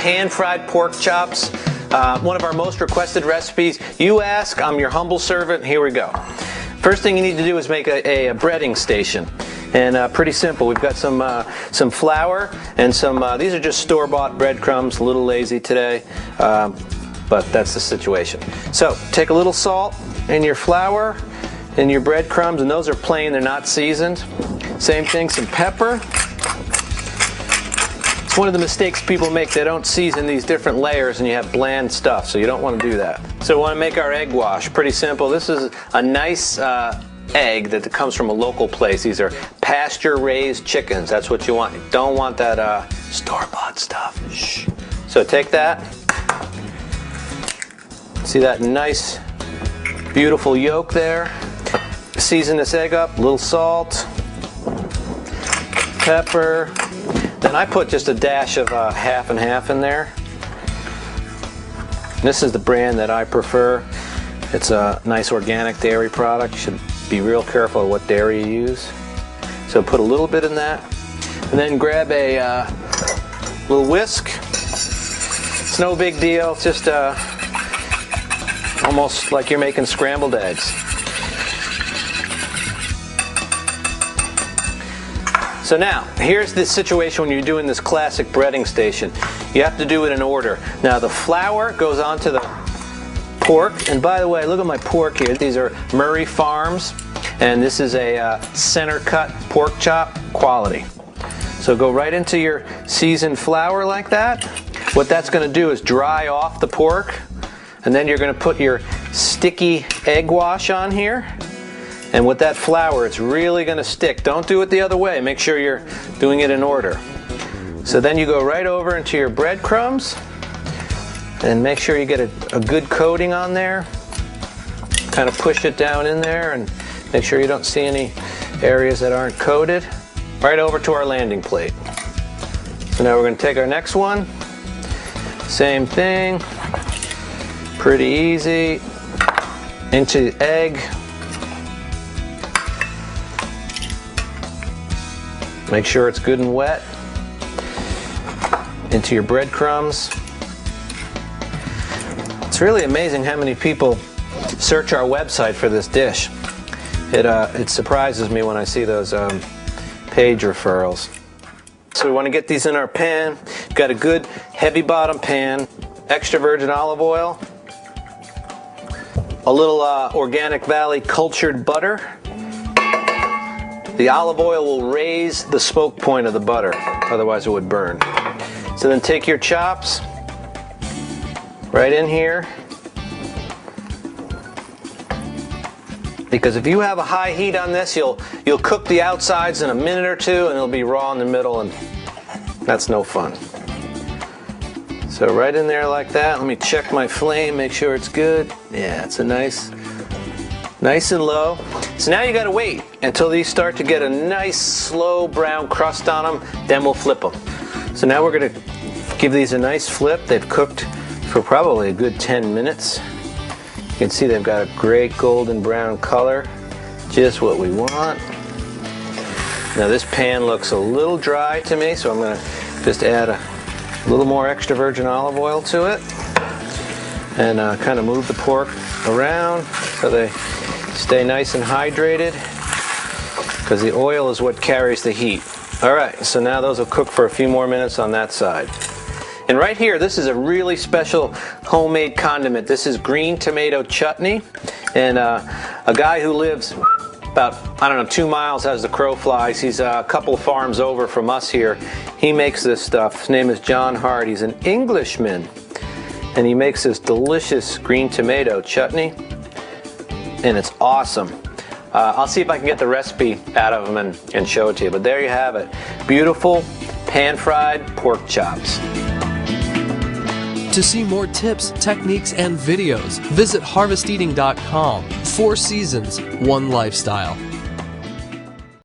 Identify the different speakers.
Speaker 1: pan-fried pork chops. One of our most requested recipes. You ask, I'm your humble servant. Here we go. First thing you need to do is make a breading station. And pretty simple. We've got some flour and some, these are just store-bought breadcrumbs, a little lazy today, but that's the situation. So take a little salt in your flour and your breadcrumbs, and those are plain, they're not seasoned. Same thing, some pepper. It's one of the mistakes people make. They don't season these different layers and you have bland stuff, so you don't want to do that. So we want to make our egg wash. Pretty simple. This is a nice egg that comes from a local place. These are pasture-raised chickens. That's what you want. You don't want that store-bought stuff. Shh. So take that. See that nice, beautiful yolk there? Season this egg up, a little salt, pepper. Then I put just a dash of half and half in there. This is the brand that I prefer. It's a nice organic dairy product. You should be real careful of what dairy you use. So put a little bit in that. And then grab a little whisk. It's no big deal. It's just almost like you're making scrambled eggs. So now, here's the situation when you're doing this classic breading station. You have to do it in order. Now the flour goes onto the pork, and by the way, look at my pork here. These are Murray Farms, and this is a center cut pork chop, quality. So go right into your seasoned flour like that. What that's going to do is dry off the pork, and then you're going to put your sticky egg wash on here. And with that flour, it's really going to stick. Don't do it the other way. Make sure you're doing it in order. So then you go right over into your breadcrumbs and make sure you get a good coating on there. Kind of push it down in there and make sure you don't see any areas that aren't coated. Right over to our landing plate. So now we're going to take our next one. Same thing. Pretty easy. Into the egg. Make sure it's good and wet. Into your breadcrumbs. It's really amazing how many people search our website for this dish. It surprises me when I see those page referrals. So we want to get these in our pan. We've got a good heavy bottom pan, extra virgin olive oil, a little Organic Valley cultured butter. The olive oil will raise the smoke point of the butter, otherwise it would burn. So then take your chops right in here. Because if you have a high heat on this, you'll cook the outsides in a minute or two and it'll be raw in the middle, and that's no fun. So right in there like that. Let me check my flame, make sure it's good. Yeah, it's a nice and low. So now you gotta wait until these start to get a nice slow brown crust on them, then we'll flip them. So now we're gonna give these a nice flip. They've cooked for probably a good 10 minutes. You can see they've got a great golden brown color, just what we want. Now this pan looks a little dry to me, so I'm gonna just add a little more extra virgin olive oil to it and kind of move the pork around so they stay nice and hydrated, because the oil is what carries the heat. Alright, so now those will cook for a few more minutes on that side. And right here, this is a really special homemade condiment. This is green tomato chutney, and a guy who lives about, I don't know, 2 miles as the crow flies. He's a couple farms over from us here. He makes this stuff. His name is John Hart. He's an Englishman, and he makes this delicious green tomato chutney, and it's awesome. I'll see if I can get the recipe out of him and show it to you. But there you have it. Beautiful pan-fried pork chops.
Speaker 2: To see more tips, techniques, and videos, visit HarvestEating.com. 4 seasons, 1 lifestyle.